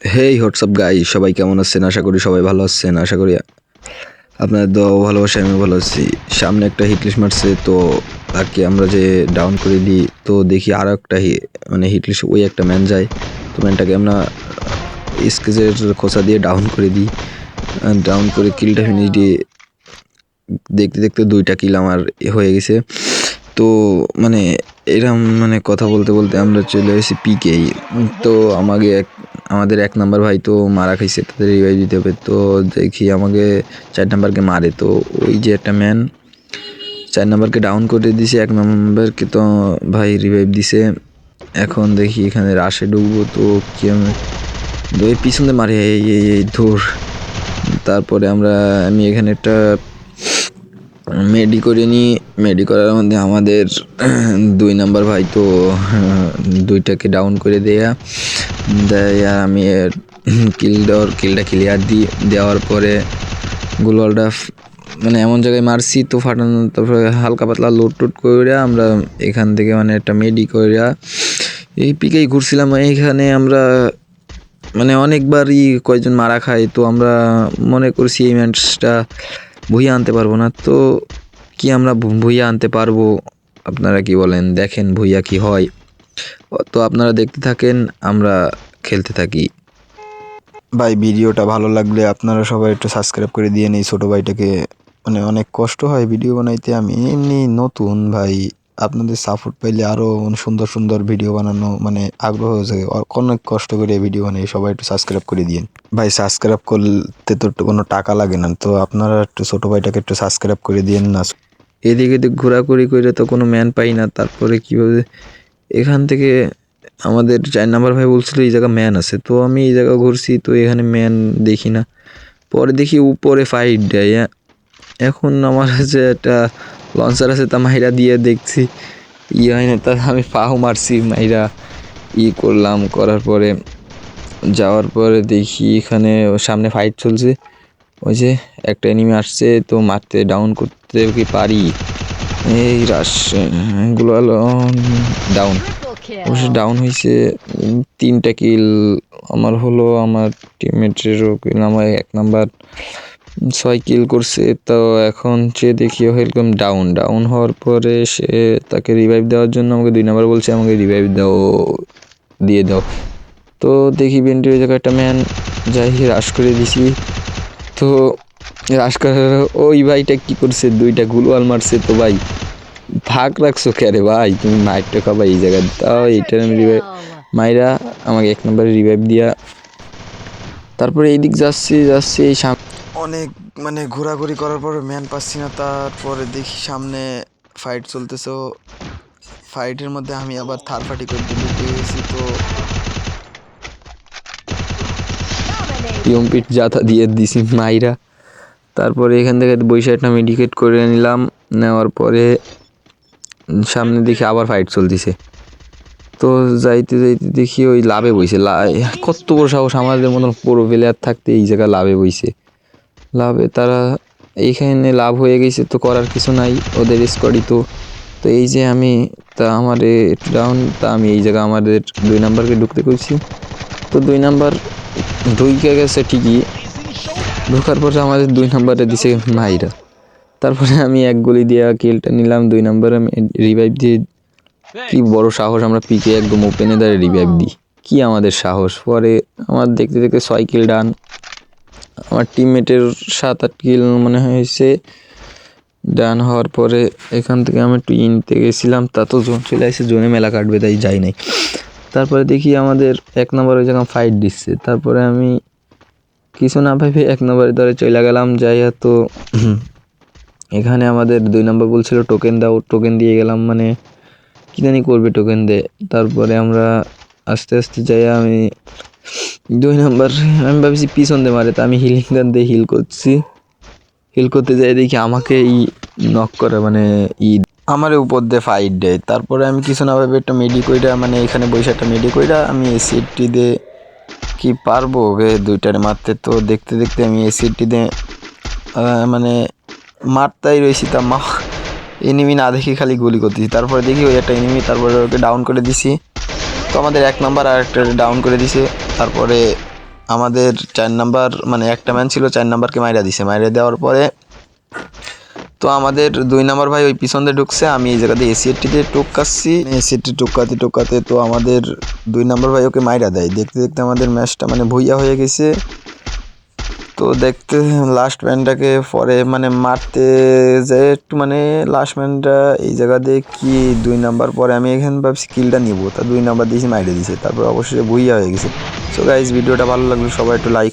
হেই WhatsApp গাই, সবাই কেমন আছেন? আশা করি সবাই ভালো আছেন। আশা করি আপনাদের দোয়া ও ভালোবাসায় আমি ভালো আছি। সামনে একটা হিটলিস্ট মারছে, তো তাকে আমরা যে ডাউন করে দিই, তো দেখি আরও একটা মানে হিটলিস্ট ওই একটা ম্যান যায়, তো ম্যানটাকে আমরা স্কেচের খোঁচা দিয়ে ডাউন করে দিই। ডাউন করে কিলটা ফিনিশ দিয়ে দেখতে দেখতে 2টা কিল আমার হয়ে গেছে। তো মানে এরম মানে কথা বলতে বলতে আমরা চলে এসেছি পিকেই। তো আমাদের 1 নাম্বার ভাই তো মারা খাইছে, তাদের রিভাইভ দিতে হবে। তো দেখি আমাকে 4 নাম্বারকে মারে, তো ওই যে একটা ম্যান 4 নাম্বারকে ডাউন করে দিছে, 1 নাম্বারকে তো ভাই রিভাইভ দিছে। এখন দেখি এখানে রাশে ঢুকবো, তো কি ওই পিছনে মারে এই ধুর। তারপরে আমি এখানে একটা মেডি করে নিই। মেডি করার মধ্যে আমাদের 2 নাম্বার ভাই তো 2টাকে ডাউন করে দেয়। আর আমি কিলটা ক্লিয়ার দেওয়ার পরে গুলওয়ালটা মানে এমন জায়গায় মারছি তো ফাটানো। তারপরে হালকা পাতলা লোড টোড করে আমরা এখান থেকে মানে একটা মেডি করে এই পিকেই ঘুরছিলাম। এইখানে আমরা মানে অনেকবারই কয়েকজন মারা খায়, তো আমরা মনে করছি এই ম্যাচটা ভুইয়া আনতে পারবো না। তো কি আমরা ভুইয়া আনতে পারবো? আপনারা কি বলেন? দেখেন ভুইয়া কি হয়। তো আপনারা দেখতে থাকেন, আমরা খেলতে থাকি। ভাই ভিডিওটা ভালো লাগলে আপনারা সবাই একটু সাবস্ক্রাইব করে দিয়ে এই ছোটো ভাইটাকে, মানে অনেক কষ্ট হয় ভিডিও বানাইতে। আমি এমনি নতুন ভাই, আপনাদের সাপোর্ট পাইলে আরও সুন্দর সুন্দর ভিডিও বানানো মানে আগ্রহ হয়ে যায়। অনেক কষ্ট করে ভিডিও বানাই, সবাই একটু সাবস্ক্রাইব করে দিন ভাই। সাবস্ক্রাইব করতে তো একটু কোনো টাকা লাগে না, তো আপনারা একটু ছোটো ভাইটাকে একটু সাবস্ক্রাইব করে দিন না। এদিকে ঘোরাঘুরি করে তো কোনো ম্যান পাই না। তারপরে কীভাবে এখান থেকে আমাদের 4 নাম্বার ভাই বলছিল এই জায়গা ম্যান আছে, তো আমি এই জায়গা ঘুরছি, তো এখানে ম্যান দেখি না। পরে দেখি উপরে ফাইট দেয়। এখন আমার কাছে একটা লঞ্চার আছে, তা মাইরা দিয়ে দেখছি হয় না, তা আমি পাও মারছি মাইরা করলাম। করার পরে যাওয়ার পরে দেখি এখানে সামনে ফাইট চলছে। ওই যে একটা এনিমি আসছে, তো মারতে ডাউন করতে কি পারি? এই রাশ এগুলো ডাউন, অবশ্য ডাউন হয়েছে। 3টা কিল আমার হলো, আমার টিমমেটেরও কিল। আমার 1 নাম্বার 6 কিল করছে। তো এখন সে দেখি এরকম ডাউন হওয়ার পরে সে তাকে রিভাইভ দেওয়ার জন্য আমাকে 2 নাম্বার বলছে আমাকে রিভাইভ দিয়ে দাও। তো দেখি বেন্টির ওই জায়গায় একটা ম্যান যাই রাশ করে দিছি। তো রাশ করার ওই ভাইটা কি করছে, 2টা গুলওয়াল মারছে। তো ভাই ভাগ রাখছো কে রে ভাই, তুমি মাইরটা খাবা এই জায়গায়। তাও এইটার আমি রিভাইভ মাইরা আমাকে 1 নম্বরে রিভাইভ দিয়া তারপরে এইদিক যাচ্ছি এই অনেক মানে ঘোরাঘুরি করার পরে ম্যান পাচ্ছি না। তারপরে দেখি সামনে ফাইট চলতেছে, ফাইটের মধ্যে আমি আবার থার্ড পার্টি করতে গেছি। তো পিট জাতা দিয়ে দিছি মাইরা। তারপরে এখান থেকে বৈশাখটা মেডিকেট করে নিলাম। নেওয়ার পরে সামনে দেখি আবার ফাইট চলতেছে। তো যাইতে দেখি ওই লাভে বইছে। কত বড় সাহস আমাদের মতন পুরো প্লেয়ার থাকতে এই জায়গায় লাভে বইছে। লাভে তারা এইখানে লাভ হয়ে গেছে, তো করার কিছু নাই, ওদের স্কোয়াডই তো। তো এই যে আমি আমার ডাউন, তা আমি এই জায়গায় আমাদের 2 নাম্বারকে ঢুকতে করছি। তো 2 নাম্বার ঢুকে গেছে ঠিকই, ঢোকার পরে আমাদের 2 নাম্বারে দিছে মাইরা। তারপরে আমি 1 গুলি দিয়ে কিলটা নিলাম। 2 নাম্বারে আমি রিভাইভ দিয়ে, কি বড় সাহস, আমরা পিকে একদম ওপেনে দাঁড়িয়ে রিভাইভ দিই, কি আমাদের সাহস। পরে আমার দেখতে দেখতে 6 কিল ডান। আমার টিমমেটের 7-8 কিল মনে হয়েছে ডান হওয়ার পরে এখান থেকে আমি একটু ইনতে গেছিলাম, তা তো জোন চলে আসছে, জোনে মেলা কাটবে, তাই যাই নাই। তারপরে দেখি আমাদের 1 নম্বর ওই জায়গায় ফাইট দিচ্ছে। তারপরে আমি কিছু না ভেবে 1 নম্বরের ধরে চলে গেলাম। যাইয়া তো এখানে আমাদের 2 নম্বর বলছিল টোকেন দাও, টোকেন দিয়ে গেলাম, মানে কি জানি করবে টোকেন দে। তারপরে আমরা আস্তে আস্তে যাই, আমি 2 নাম্বার আমি ভাবছি পিছন দিয়ে মারে, তা আমি হিলিং গান দিয়ে হিল করতে যাই, দেখি আমাকে নক করে, মানে আমার উপর দিয়ে ফাইট দেয়। তারপরে আমি কিছু না ভাবে একটা মেডি কইরা, মানে এখানে বসে একটা মেডি কইরা আমি এসিডটি দিয়ে কি পারবো 2টারে মারতে। তো দেখতে দেখতে আমি এসিডটি দিয়ে মানে মারতাই রয়েছি, তা এনিমি না দেখি খালি গুলি করতেছি। তারপরে দেখি ওই একটা এনিমি, তারপরে ওকে ডাউন করে দিছি। তো আমাদের 1 নাম্বার আর একটা ডাউন করে দিছে। তারপরে আমাদের 4 নাম্বার মানে একটা ম্যান ছিল 4 নাম্বারকে মাইরা দিছে। মাইরা দেওয়ার পরে তো আমাদের 2 নাম্বার ভাই ওই পিছন দিয়ে ঢুকছে, আমি এই জায়গাতে এসিএটি দিয়ে টোকাচ্ছি। এসিএটি টোকাতে তো আমাদের 2 নাম্বার ভাই ওকে মাইরা দেয়। দেখতে দেখতে আমাদের ম্যাচটা মানে ভুইয়া হয়ে গেছে। তো দেখতে লাস্ট ম্যানটাকে পরে মানে মারতে যেয়ে একটু মানে লাস্ট ম্যানটা এই জায়গা দিয়ে কি 2 নাম্বার পরে আমি এখানে ভাবছি কিলটা নিব, তা 2 নাম্বার দিয়েছি মাইরে দিছে, তারপর অবশ্যই ভুইয়া হয়ে গেছে। সো গাইজ ভিডিওটা ভালো লাগলো সবাই একটু লাইক